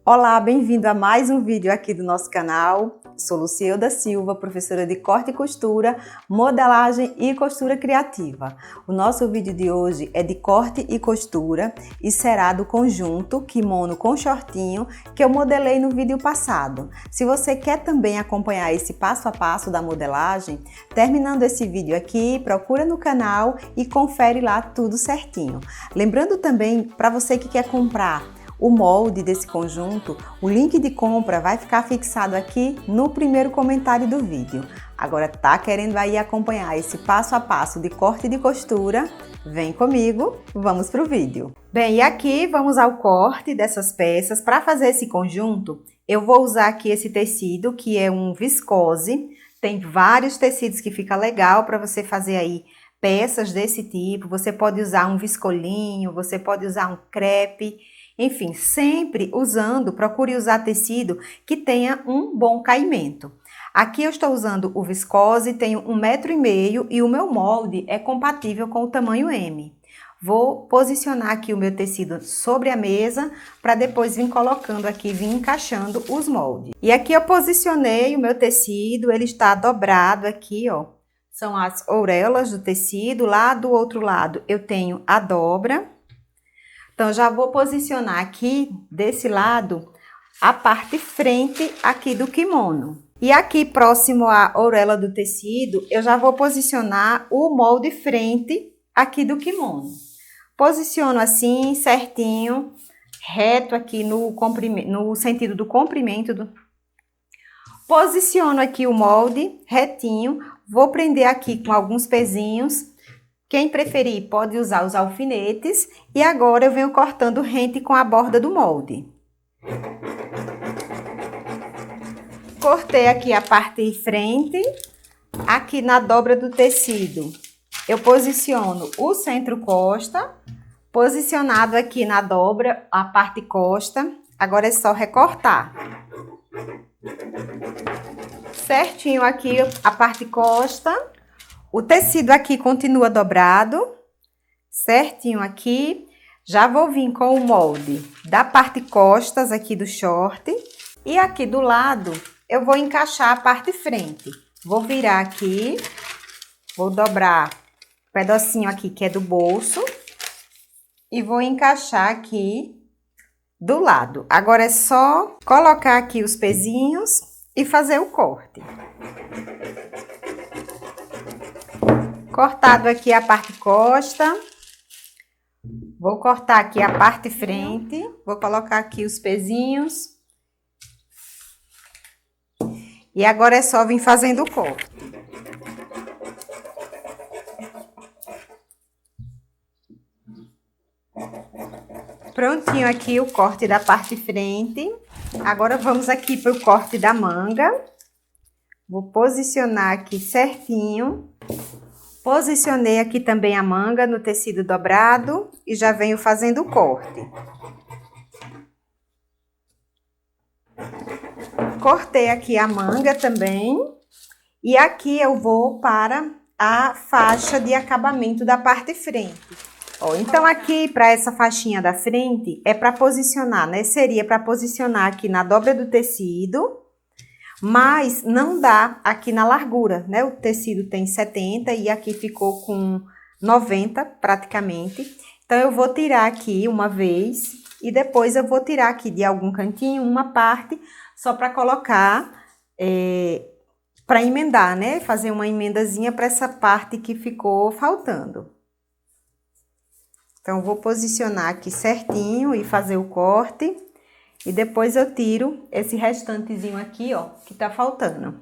Olá, bem-vindo a mais um vídeo aqui do nosso canal. Sou Lucielda Silva, professora de corte e costura, modelagem e costura criativa. O nosso vídeo de hoje é de corte e costura e será do conjunto kimono com shortinho que eu modelei no vídeo passado. Se você quer também acompanhar esse passo a passo da modelagem, terminando esse vídeo aqui, procura no canal e confere lá tudo certinho. Lembrando também, para você que quer comprar o molde desse conjunto, o link de compra vai ficar fixado aqui no primeiro comentário do vídeo. Agora tá querendo aí acompanhar esse passo a passo de corte e de costura? Vem comigo, vamos pro vídeo. Bem, e aqui vamos ao corte dessas peças. Para fazer esse conjunto, eu vou usar aqui esse tecido que é um viscose. Tem vários tecidos que fica legal para você fazer aí peças desse tipo. Você pode usar um viscolinho, você pode usar um crepe. Enfim, sempre procure usar tecido que tenha um bom caimento. Aqui eu estou usando o viscose, tenho 1,5 m e o meu molde é compatível com o tamanho M. Vou posicionar aqui o meu tecido sobre a mesa para depois vir colocando aqui, vir encaixando os moldes. E aqui eu posicionei o meu tecido, ele está dobrado aqui, ó. São as orelhas do tecido, lá do outro lado eu tenho a dobra. Então, já vou posicionar aqui, desse lado, a parte frente aqui do kimono. E aqui, próximo à orelha do tecido, eu já vou posicionar o molde frente aqui do kimono. Posiciono assim, certinho, reto aqui no sentido do comprimento. Posiciono aqui o molde retinho, vou prender aqui com alguns pezinhos. Quem preferir pode usar os alfinetes e agora eu venho cortando rente com a borda do molde. Cortei aqui a parte de frente, aqui na dobra do tecido eu posiciono o centro-costa, posicionado aqui na dobra a parte costa, agora é só recortar. Certinho aqui a parte costa. O tecido aqui continua dobrado, certinho aqui. Já vou vir com o molde da parte costas aqui do short. E aqui do lado, eu vou encaixar a parte frente. Vou virar aqui, vou dobrar o pedacinho aqui que é do bolso. E vou encaixar aqui do lado. Agora é só colocar aqui os pezinhos e fazer o corte. Cortado aqui a parte costa, vou cortar aqui a parte frente, vou colocar aqui os pezinhos. E agora é só vir fazendo o corte. Prontinho aqui o corte da parte frente. Agora vamos aqui para o corte da manga. Vou posicionar aqui certinho. Posicionei aqui também a manga no tecido dobrado e já venho fazendo o corte. Cortei aqui a manga também. E aqui eu vou para a faixa de acabamento da parte frente. Ó, então aqui para essa faixinha da frente é para posicionar, né? Seria para posicionar aqui na dobra do tecido. Mas não dá aqui na largura, né? O tecido tem 70 e aqui ficou com 90 praticamente. Então, eu vou tirar aqui uma vez e depois eu vou tirar aqui de algum cantinho uma parte só para colocar, para emendar, né? Fazer uma emendazinha para essa parte que ficou faltando. Então, vou posicionar aqui certinho e fazer o corte. E depois eu tiro esse restantezinho aqui, ó, que tá faltando.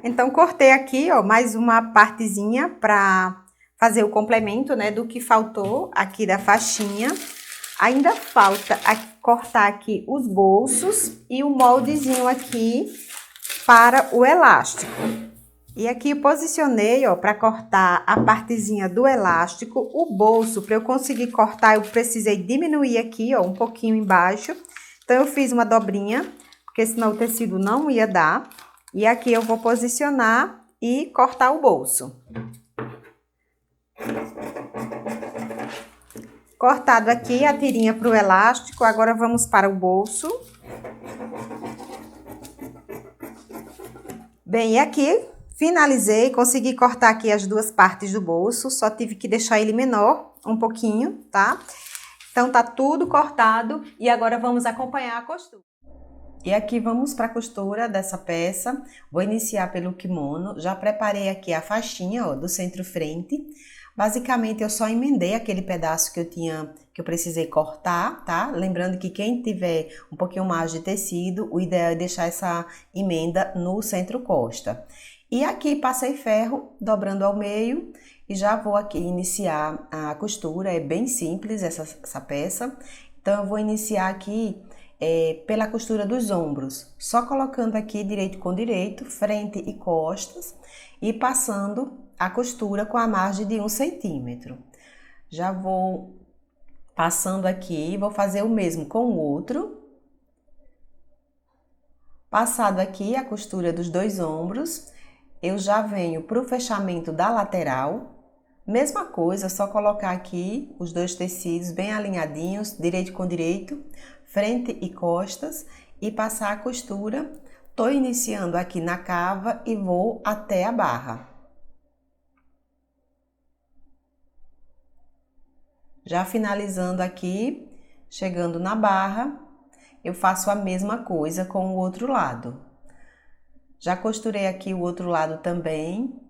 Então, cortei aqui, ó, mais uma partezinha pra fazer o complemento, né, do que faltou aqui da faixinha. Ainda falta cortar aqui os bolsos e o moldezinho aqui para o elástico. E aqui eu posicionei, ó, para cortar a partezinha do elástico, o bolso, para eu conseguir cortar, eu precisei diminuir aqui, ó, um pouquinho embaixo. Então, eu fiz uma dobrinha, porque senão o tecido não ia dar. E aqui eu vou posicionar e cortar o bolso. Cortado aqui a tirinha para o elástico, agora vamos para o bolso. Bem, e aqui finalizei, consegui cortar aqui as duas partes do bolso, só tive que deixar ele menor um pouquinho, tá? Então tá tudo cortado e agora vamos acompanhar a costura. E aqui vamos para a costura dessa peça. Vou iniciar pelo kimono, já preparei aqui a faixinha, ó, do centro-frente. Basicamente eu só emendei aquele pedaço que eu precisei cortar, tá? Lembrando que quem tiver um pouquinho mais de tecido, o ideal é deixar essa emenda no centro-costa. E aqui passei ferro, dobrando ao meio, e já vou aqui iniciar a costura. É bem simples essa peça. Então eu vou iniciar aqui pela costura dos ombros, só colocando aqui direito com direito, frente e costas, e passando a costura com a margem de 1 centímetro. Já vou passando aqui, vou fazer o mesmo com o outro. Passado aqui a costura dos dois ombros, eu já venho para o fechamento da lateral. Mesma coisa, só colocar aqui os dois tecidos bem alinhadinhos, direito com direito, frente e costas, e passar a costura. Tô iniciando aqui na cava e vou até a barra. Já finalizando aqui, chegando na barra, eu faço a mesma coisa com o outro lado. Já costurei aqui o outro lado também.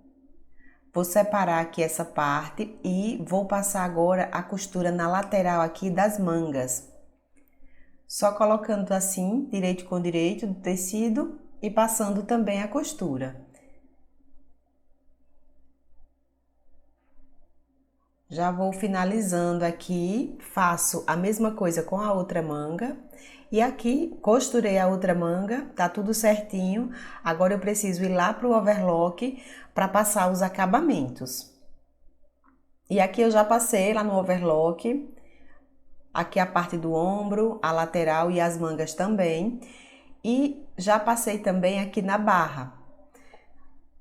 Vou separar aqui essa parte e vou passar agora a costura na lateral aqui das mangas. Só colocando assim, direito com direito do tecido e passando também a costura. Já vou finalizando aqui, faço a mesma coisa com a outra manga. E aqui, costurei a outra manga, tá tudo certinho. Agora eu preciso ir lá pro overlock para passar os acabamentos. E aqui eu já passei lá no overlock, aqui a parte do ombro, a lateral e as mangas também. E já passei também aqui na barra.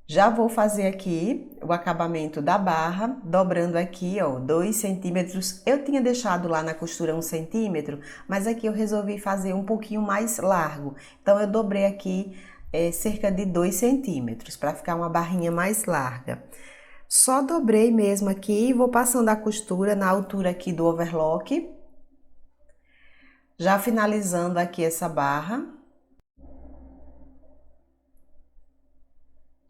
Já vou fazer aqui o acabamento da barra, dobrando aqui, ó, 2 centímetros. Eu tinha deixado lá na costura 1 centímetro, mas aqui eu resolvi fazer um pouquinho mais largo. Então, eu dobrei aqui cerca de 2 centímetros, para ficar uma barrinha mais larga. Só dobrei mesmo aqui e vou passando a costura na altura aqui do overlock. Já finalizando aqui essa barra.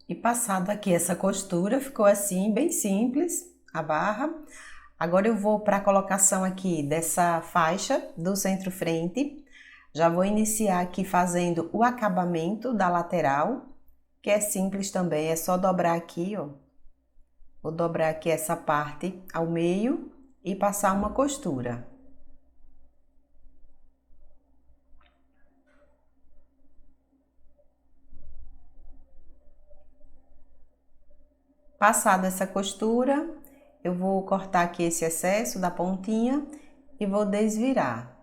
E passado aqui essa costura, ficou assim, bem simples, a barra. Agora eu vou para a colocação aqui dessa faixa do centro-frente. Já vou iniciar aqui fazendo o acabamento da lateral, que é simples também, é só dobrar aqui, ó. Vou dobrar aqui essa parte ao meio e passar uma costura. Passada essa costura, eu vou cortar aqui esse excesso da pontinha e vou desvirar.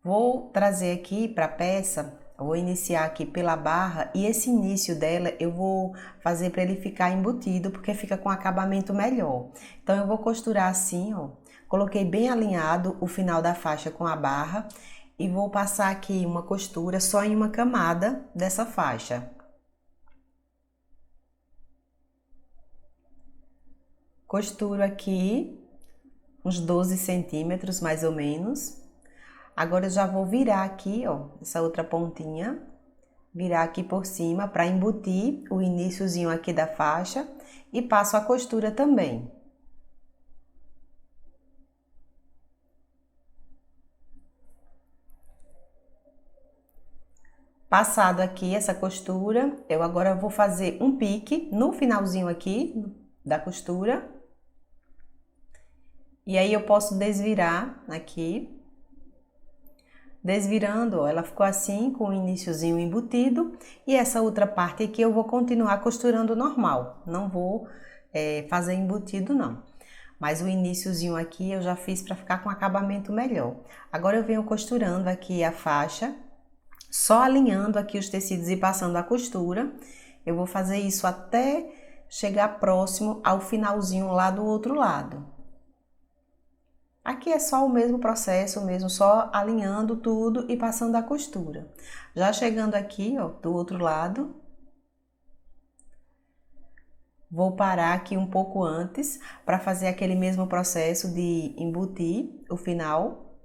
Vou trazer aqui para a peça, vou iniciar aqui pela barra e esse início dela eu vou fazer para ele ficar embutido, porque fica com acabamento melhor. Então eu vou costurar assim, ó, coloquei bem alinhado o final da faixa com a barra e vou passar aqui uma costura só em uma camada dessa faixa. Costuro aqui uns 12 centímetros mais ou menos. Agora eu já vou virar aqui, ó, essa outra pontinha, virar aqui por cima para embutir o iniciozinho aqui da faixa e passo a costura também. Passado aqui essa costura, eu agora vou fazer um pique no finalzinho aqui da costura. E aí eu posso desvirar aqui. Desvirando, ó, ela ficou assim, com o iniciozinho embutido. E essa outra parte aqui eu vou continuar costurando normal. Não vou fazer embutido, não. Mas o iniciozinho aqui eu já fiz para ficar com acabamento melhor. Agora eu venho costurando aqui a faixa, só alinhando aqui os tecidos e passando a costura. Eu vou fazer isso até chegar próximo ao finalzinho lá do outro lado. Aqui é só o mesmo processo, mesmo só alinhando tudo e passando a costura. Já chegando aqui, ó, do outro lado, vou parar aqui um pouco antes para fazer aquele mesmo processo de embutir o final.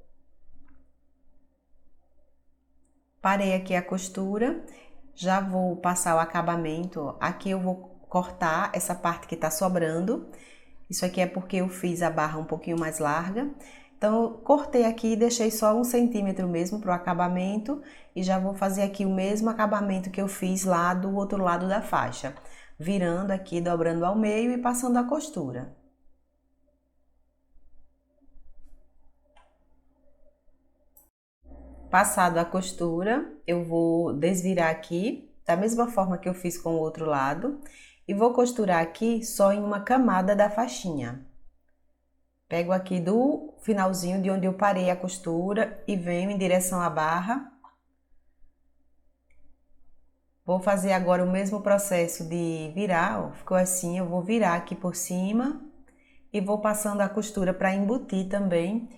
Parei aqui a costura, já vou passar o acabamento, ó. Aqui eu vou cortar essa parte que tá sobrando. Isso aqui é porque eu fiz a barra um pouquinho mais larga. Então, eu cortei aqui e deixei só 1 centímetro mesmo para o acabamento. E já vou fazer aqui o mesmo acabamento que eu fiz lá do outro lado da faixa. Virando aqui, dobrando ao meio e passando a costura. Passado a costura, eu vou desvirar aqui, da mesma forma que eu fiz com o outro lado. E vou costurar aqui só em uma camada da faixinha. Pego aqui do finalzinho de onde eu parei a costura e venho em direção à barra. Vou fazer agora o mesmo processo de virar, ó, ficou assim, eu vou virar aqui por cima e vou passando a costura para embutir também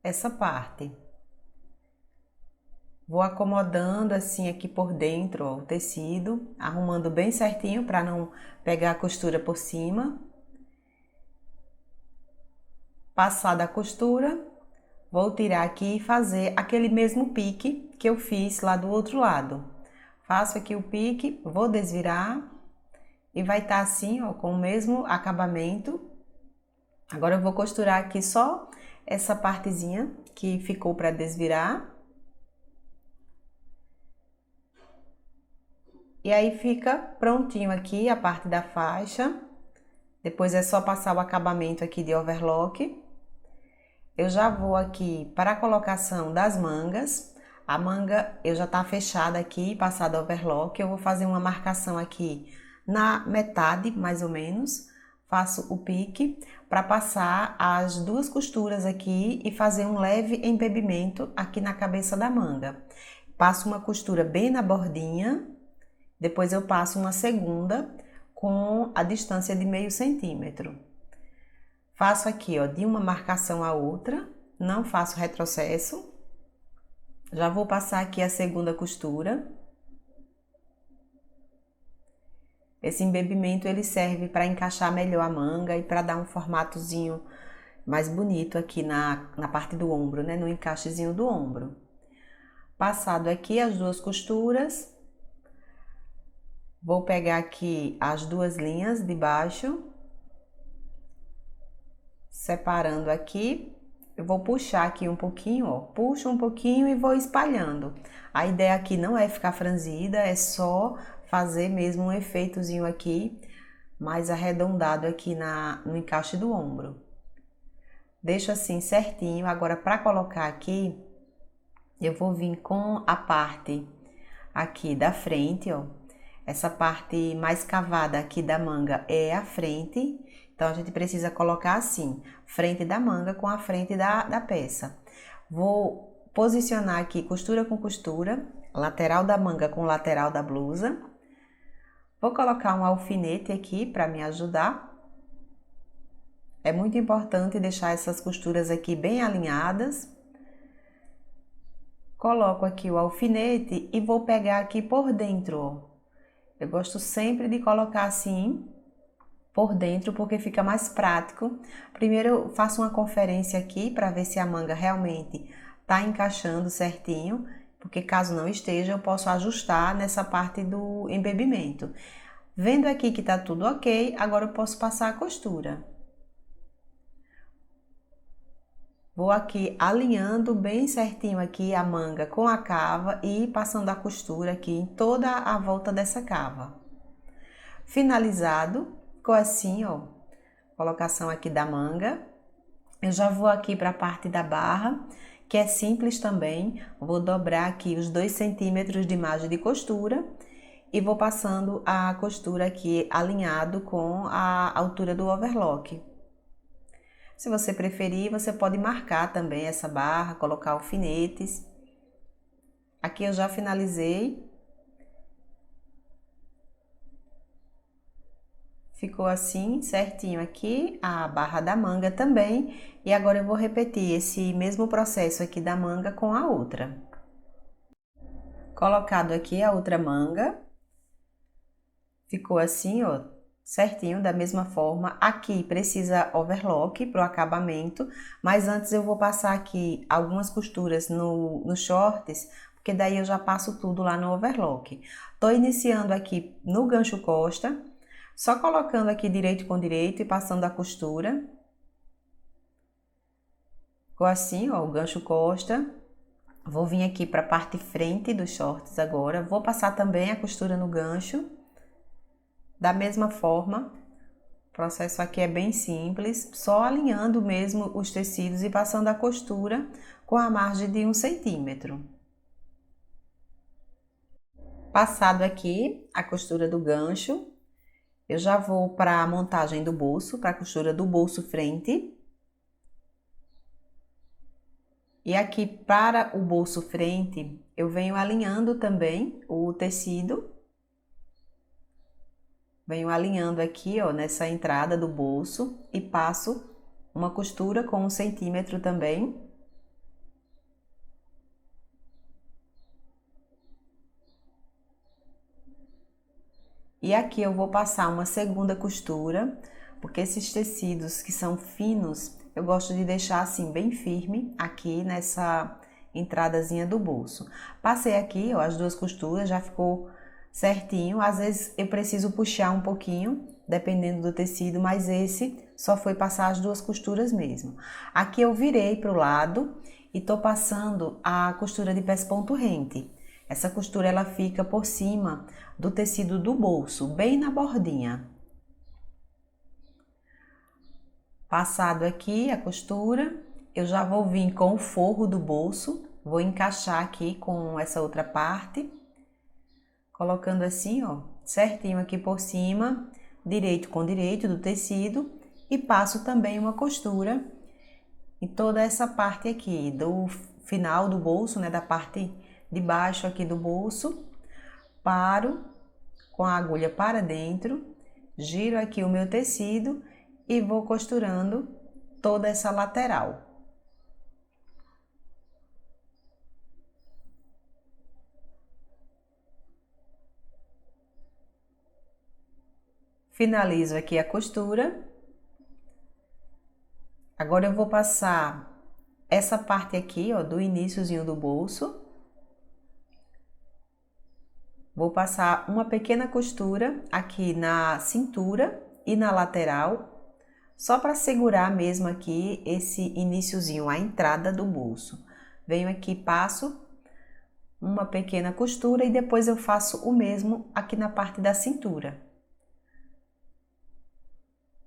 essa parte. Vou acomodando assim aqui por dentro, ó, o tecido, arrumando bem certinho para não pegar a costura por cima. Passada a costura, vou tirar aqui e fazer aquele mesmo pique que eu fiz lá do outro lado. Faço aqui o pique, vou desvirar e vai estar assim, ó, com o mesmo acabamento. Agora eu vou costurar aqui só essa partezinha que ficou para desvirar. E aí fica prontinho aqui a parte da faixa. Depois é só passar o acabamento aqui de overlock. Eu já vou aqui para a colocação das mangas. A manga eu já tá fechada aqui, passada overlock. Eu vou fazer uma marcação aqui na metade, mais ou menos. Faço o pique para passar as 2 costuras aqui e fazer um leve embebimento aqui na cabeça da manga. Passo uma costura bem na bordinha. Depois eu passo uma segunda com a distância de meio centímetro. Faço aqui, ó, de uma marcação a outra, não faço retrocesso. Já vou passar aqui a segunda costura. Esse embebimento ele serve para encaixar melhor a manga e para dar um formatozinho mais bonito aqui na parte do ombro, né, no encaixezinho do ombro. Passado aqui as 2 costuras, vou pegar aqui as 2 linhas de baixo, separando aqui, eu vou puxar aqui um pouquinho, ó, puxo um pouquinho e vou espalhando. A ideia aqui não é ficar franzida, é só fazer mesmo um efeitozinho aqui, mais arredondado aqui no encaixe do ombro. Deixo assim certinho. Agora, para colocar aqui, eu vou vir com a parte aqui da frente, ó. Essa parte mais cavada aqui da manga é a frente, então a gente precisa colocar assim, frente da manga com a frente da peça. Vou posicionar aqui costura com costura, lateral da manga com lateral da blusa. Vou colocar um alfinete aqui para me ajudar. É muito importante deixar essas costuras aqui bem alinhadas. Coloco aqui o alfinete e vou pegar aqui por dentro, ó. Eu gosto sempre de colocar assim por dentro porque fica mais prático. Primeiro eu faço uma conferência aqui para ver se a manga realmente tá encaixando certinho, porque caso não esteja eu posso ajustar nessa parte do embebimento. Vendo aqui que tá tudo ok, agora eu posso passar a costura. Vou aqui alinhando bem certinho aqui a manga com a cava e passando a costura aqui em toda a volta dessa cava. Finalizado, ficou assim, ó, colocação aqui da manga. Eu já vou aqui para a parte da barra, que é simples também. Vou dobrar aqui os 2 centímetros de margem de costura e vou passando a costura aqui alinhado com a altura do overlock. Se você preferir, você pode marcar também essa barra, colocar alfinetes. Aqui eu já finalizei. Ficou assim, certinho aqui, a barra da manga também. E agora eu vou repetir esse mesmo processo aqui da manga com a outra. Colocado aqui a outra manga. Ficou assim, ó, certinho, da mesma forma. Aqui precisa overlock para o acabamento, mas antes eu vou passar aqui algumas costuras nos shorts, porque daí eu já passo tudo lá no overlock. Tô iniciando aqui no gancho costa, só colocando aqui direito com direito e passando a costura. Ficou assim, ó, o gancho costa. Vou vir aqui para a parte frente dos shorts agora, vou passar também a costura no gancho. Da mesma forma, o processo aqui é bem simples, só alinhando mesmo os tecidos e passando a costura com a margem de 1 centímetro. Passado aqui a costura do gancho, eu já vou para a montagem do bolso, para a costura do bolso frente. E aqui para o bolso frente, eu venho alinhando também o tecido. Venho alinhando aqui, ó, nessa entrada do bolso e passo uma costura com 1 centímetro também. E aqui eu vou passar uma segunda costura, porque esses tecidos que são finos, eu gosto de deixar assim bem firme aqui nessa entradazinha do bolso. Passei aqui, ó, as 2 costuras, já ficou certinho. Às vezes eu preciso puxar um pouquinho, dependendo do tecido, mas esse só foi passar as 2 costuras mesmo. Aqui eu virei para o lado e tô passando a costura de pesponto rente. Essa costura ela fica por cima do tecido do bolso, bem na bordinha. Passado aqui a costura, eu já vou vir com o forro do bolso, vou encaixar aqui com essa outra parte, colocando assim, ó, certinho aqui por cima, direito com direito do tecido, e passo também uma costura em toda essa parte aqui, do final do bolso, né, da parte de baixo aqui do bolso. Paro com a agulha para dentro, giro aqui o meu tecido e vou costurando toda essa lateral. Finalizo aqui a costura. Agora eu vou passar essa parte aqui, ó, do iniciozinho do bolso. Vou passar uma pequena costura aqui na cintura e na lateral, só para segurar mesmo aqui esse iniciozinho, a entrada do bolso. Venho aqui, passo uma pequena costura e depois eu faço o mesmo aqui na parte da cintura.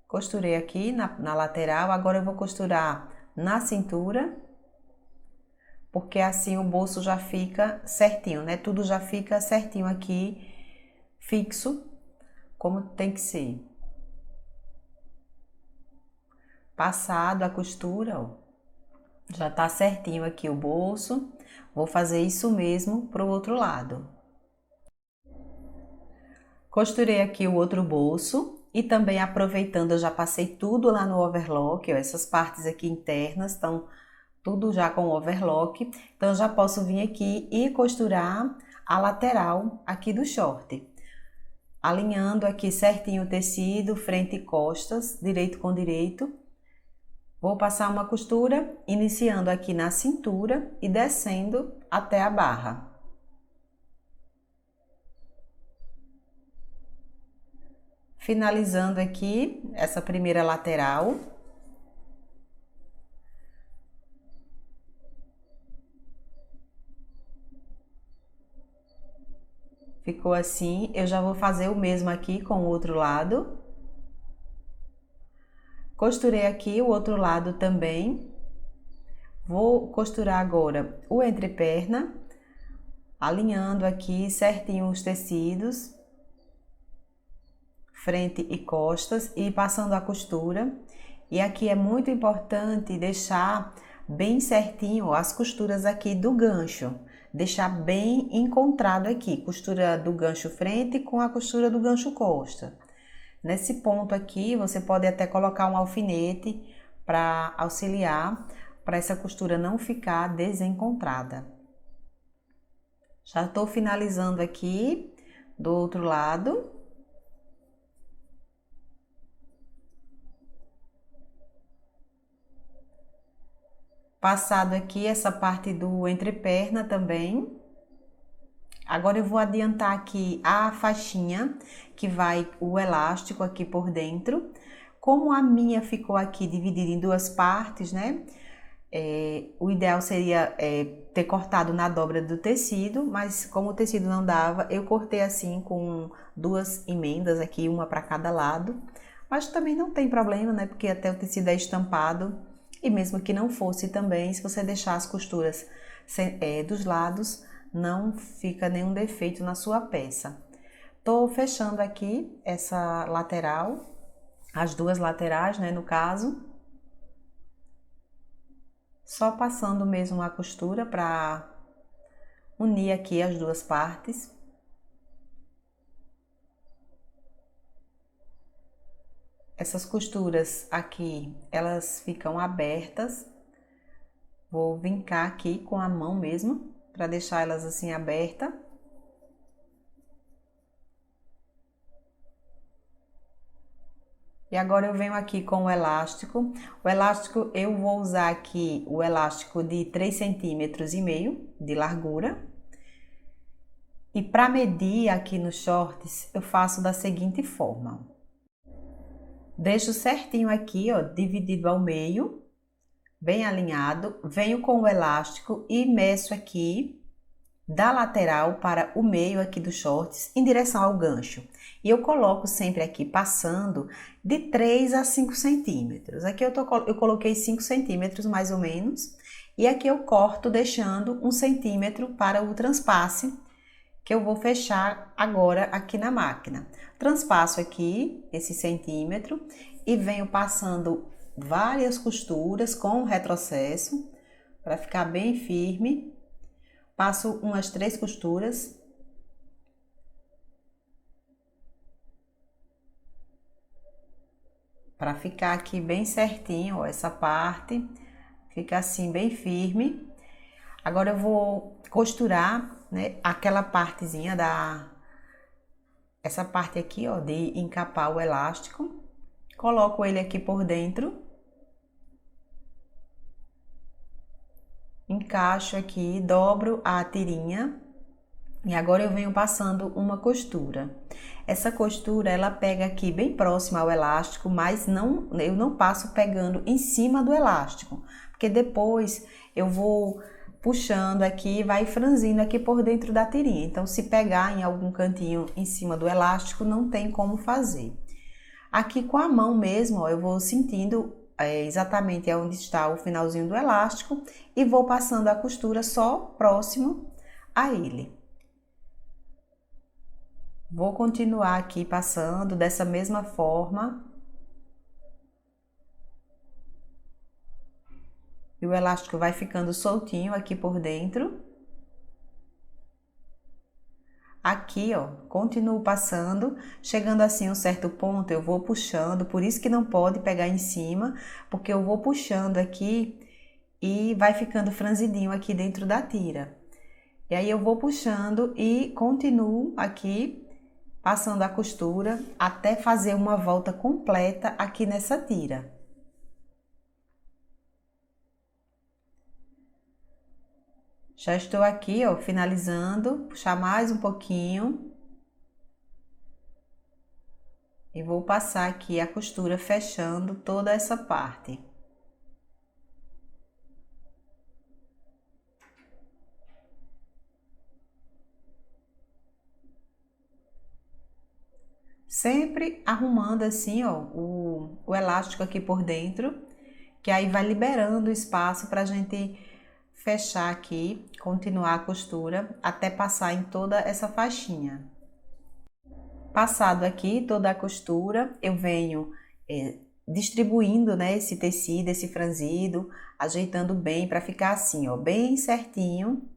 Costurei aqui na lateral, agora eu vou costurar na cintura, porque assim o bolso já fica certinho, né? Tudo já fica certinho aqui, fixo, como tem que ser. Passado a costura, ó, já tá certinho aqui o bolso. Vou fazer isso mesmo pro outro lado. Costurei aqui o outro bolso. E também aproveitando, eu já passei tudo lá no overlock, ó, essas partes aqui internas estão tudo já com overlock. Então, eu já posso vir aqui e costurar a lateral aqui do short. Alinhando aqui certinho o tecido, frente e costas, direito com direito. Vou passar uma costura, iniciando aqui na cintura e descendo até a barra. Finalizando aqui essa primeira lateral. Ficou assim, eu já vou fazer o mesmo aqui com o outro lado. Costurei aqui o outro lado também. Vou costurar agora o entreperna, alinhando aqui certinho os tecidos, frente e costas, e passando a costura. E aqui é muito importante deixar bem certinho as costuras aqui do gancho, deixar bem encontrado aqui, costura do gancho frente com a costura do gancho costa. Nesse ponto aqui, você pode até colocar um alfinete para auxiliar, para essa costura não ficar desencontrada. Já estou finalizando aqui do outro lado. Passado aqui essa parte do entreperna também. Agora eu vou adiantar aqui a faixinha, que vai o elástico aqui por dentro. Como a minha ficou aqui dividida em duas partes, né? O ideal seria ter cortado na dobra do tecido, mas como o tecido não dava, eu cortei assim com duas emendas aqui, uma para cada lado. Mas também não tem problema, né? Porque até o tecido é estampado. E mesmo que não fosse também, se você deixar as costuras dos lados, não fica nenhum defeito na sua peça. Tô fechando aqui essa lateral, as duas laterais, né, no caso. Só passando mesmo a costura para unir aqui as duas partes. Essas costuras aqui, elas ficam abertas. Vou vincar aqui com a mão mesmo, para deixar elas assim abertas. E agora eu venho aqui com o elástico. O elástico, eu vou usar aqui o elástico de 3,5 cm de largura. E para medir aqui nos shorts, eu faço da seguinte forma. Deixo certinho aqui, ó, dividido ao meio, bem alinhado. Venho com o elástico e meço aqui da lateral para o meio aqui dos shorts em direção ao gancho. E eu coloco sempre aqui passando de 3 a 5 centímetros. Aqui eu coloquei 5 centímetros mais ou menos. E aqui eu corto deixando 1 centímetro para o transpasse, que eu vou fechar agora aqui na máquina. Transpasso aqui esse centímetro e venho passando várias costuras com retrocesso para ficar bem firme. Passo umas 3 costuras. Para ficar aqui bem certinho, ó, essa parte fica assim bem firme. Agora eu vou costurar, né, aquela partezinha essa parte aqui, ó, de encapar o elástico. Coloco ele aqui por dentro. Encaixo aqui, dobro a tirinha. E agora eu venho passando uma costura. Essa costura, ela pega aqui bem próxima ao elástico, mas eu não passo pegando em cima do elástico, porque depois eu vou puxando aqui, vai franzindo aqui por dentro da tirinha. Então, se pegar em algum cantinho em cima do elástico, não tem como fazer. Aqui com a mão mesmo, ó, eu vou sentindo exatamente onde está o finalzinho do elástico e vou passando a costura só próximo a ele. Vou continuar aqui passando dessa mesma forma. E o elástico vai ficando soltinho aqui por dentro. Aqui, ó, continuo passando, chegando assim a um certo ponto, eu vou puxando, por isso que não pode pegar em cima, porque eu vou puxando aqui e vai ficando franzidinho aqui dentro da tira. E aí eu vou puxando e continuo aqui passando a costura até fazer uma volta completa aqui nessa tira. Já estou aqui, ó, finalizando, puxar mais um pouquinho. E vou passar aqui a costura fechando toda essa parte. Sempre arrumando assim, ó, o elástico aqui por dentro, que aí vai liberando o espaço para a gente fechar aqui, continuar a costura até passar em toda essa faixinha. Passado aqui toda a costura, eu venho distribuindo, né, esse tecido, esse franzido, ajeitando bem para ficar assim, ó, bem certinho.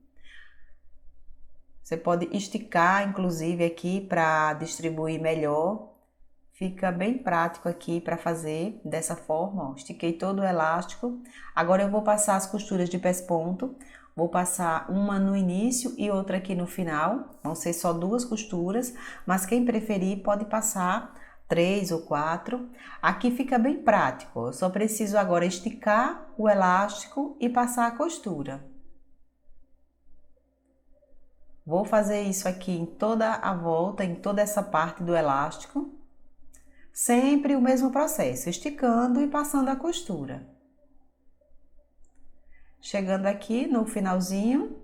Você pode esticar, inclusive, aqui para distribuir melhor. Fica bem prático aqui para fazer dessa forma, ó. Estiquei todo o elástico. Agora eu vou passar as costuras de pesponto. Vou passar uma no início e outra aqui no final. Vão ser só 2 costuras, mas quem preferir pode passar 3 ou 4. Aqui fica bem prático. Eu só preciso agora esticar o elástico e passar a costura. Vou fazer isso aqui em toda a volta, em toda essa parte do elástico. Sempre o mesmo processo, esticando e passando a costura. Chegando aqui no finalzinho,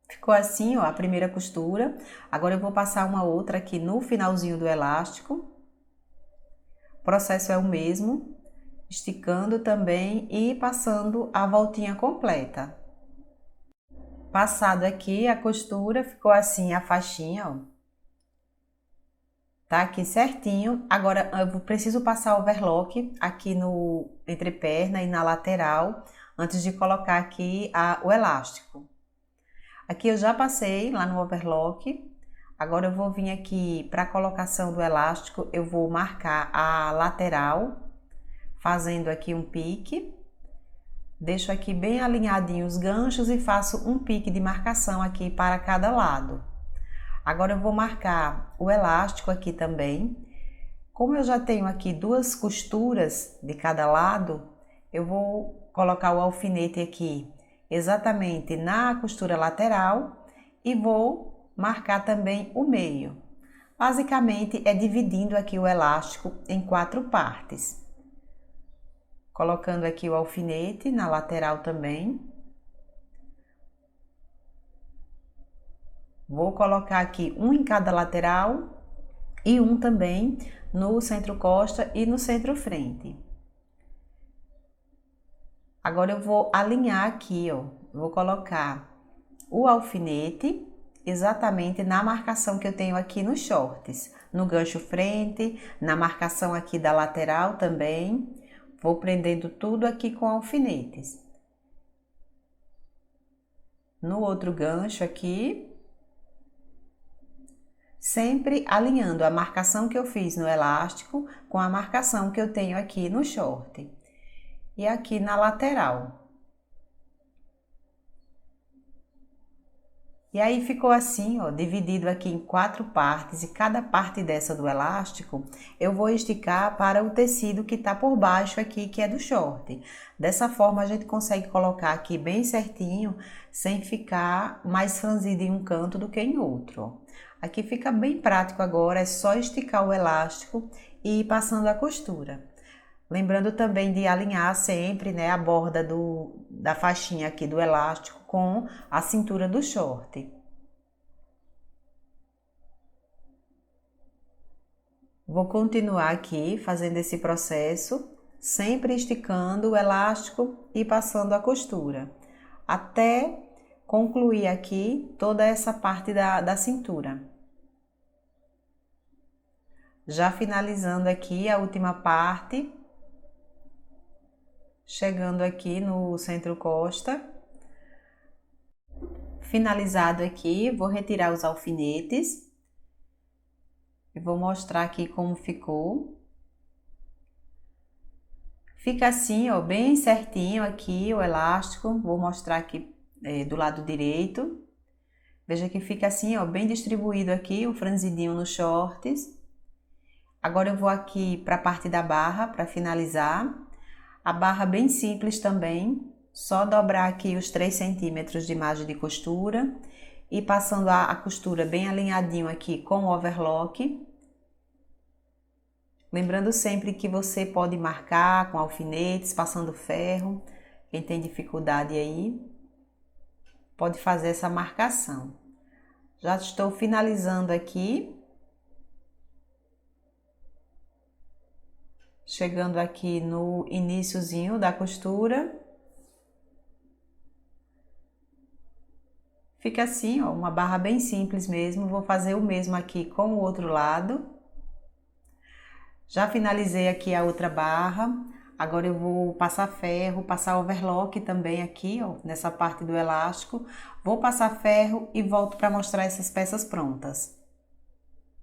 ficou assim, ó, a primeira costura. Agora eu vou passar uma outra aqui no finalzinho do elástico. O processo é o mesmo, esticando também e passando a voltinha completa. Passado aqui a costura, ficou assim a faixinha, ó. Tá aqui certinho. Agora eu preciso passar overlock aqui no entreperna e na lateral antes de colocar aqui o elástico. Aqui eu já passei lá no overlock. Agora eu vou vir aqui para a colocação do elástico, eu vou marcar a lateral, fazendo aqui um pique. Deixo aqui bem alinhadinho os ganchos e faço um pique de marcação aqui para cada lado. Agora eu vou marcar o elástico aqui também. Como eu já tenho aqui 2 costuras de cada lado, eu vou colocar o alfinete aqui exatamente na costura lateral e vou marcar também o meio. Basicamente é dividindo aqui o elástico em 4 partes. Colocando aqui o alfinete na lateral também. Vou colocar aqui um em cada lateral e um também no centro-costa e no centro-frente. Agora eu vou alinhar aqui, ó. Vou colocar o alfinete exatamente na marcação que eu tenho aqui nos shorts. No gancho frente, na marcação aqui da lateral também. Vou prendendo tudo aqui com alfinetes. No outro gancho aqui. Sempre alinhando a marcação que eu fiz no elástico com a marcação que eu tenho aqui no short. E aqui na lateral. E aí ficou assim, ó, dividido aqui em 4 partes e cada parte dessa do elástico eu vou esticar para o tecido que tá por baixo aqui, que é do short. Dessa forma a gente consegue colocar aqui bem certinho, sem ficar mais franzido em um canto do que em outro, ó. Aqui fica bem prático agora, é só esticar o elástico e ir passando a costura. Lembrando também de alinhar sempre, né, a borda da faixinha aqui do elástico com a cintura do short. Vou continuar aqui fazendo esse processo, sempre esticando o elástico e passando a costura, até concluir aqui toda essa parte da cintura. Já finalizando aqui a última parte, chegando aqui no centro-costa. Finalizado aqui, vou retirar os alfinetes e vou mostrar aqui como ficou. Fica assim, ó, bem certinho aqui o elástico. Vou mostrar aqui do lado direito. Veja que fica assim, ó, bem distribuído aqui, o franzidinho nos shorts. Agora eu vou aqui para a parte da barra para finalizar. A barra bem simples também, só dobrar aqui os 3 centímetros de margem de costura e passando a costura bem alinhadinho aqui com o overlock. Lembrando sempre que você pode marcar com alfinetes, passando ferro. Quem tem dificuldade aí, pode fazer essa marcação. Já estou finalizando aqui. Chegando aqui no iniciozinho da costura. Fica assim, ó, uma barra bem simples mesmo. Vou fazer o mesmo aqui com o outro lado. Já finalizei aqui a outra barra. Agora eu vou passar ferro, passar overlock também aqui, ó, nessa parte do elástico. Vou passar ferro e volto para mostrar essas peças prontas.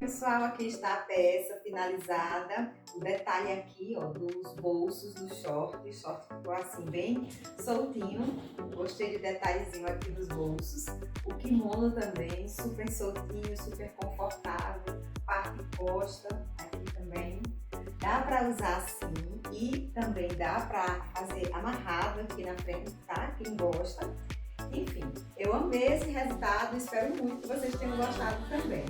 Pessoal, aqui está a peça finalizada. O detalhe aqui, ó, dos bolsos do short. O short ficou assim bem soltinho. Gostei de detalhezinho aqui dos bolsos. O kimono também, super soltinho, super confortável. Parte costa aqui também. Dá para usar assim e também dá para fazer amarrado aqui na frente, tá? Quem gosta. Enfim, eu amei esse resultado, espero muito que vocês tenham gostado também.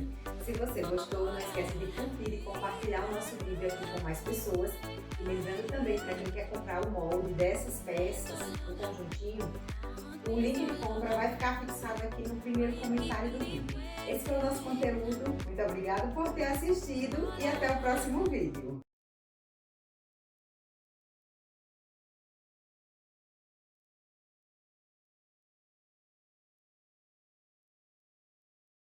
Se você gostou, não esquece de curtir e compartilhar o nosso vídeo aqui com mais pessoas. E lembrando também, para quem quer comprar o molde dessas peças, o conjuntinho, o link de compra vai ficar fixado aqui no primeiro comentário do vídeo. Esse foi o nosso conteúdo, muito obrigada por ter assistido e até o próximo vídeo.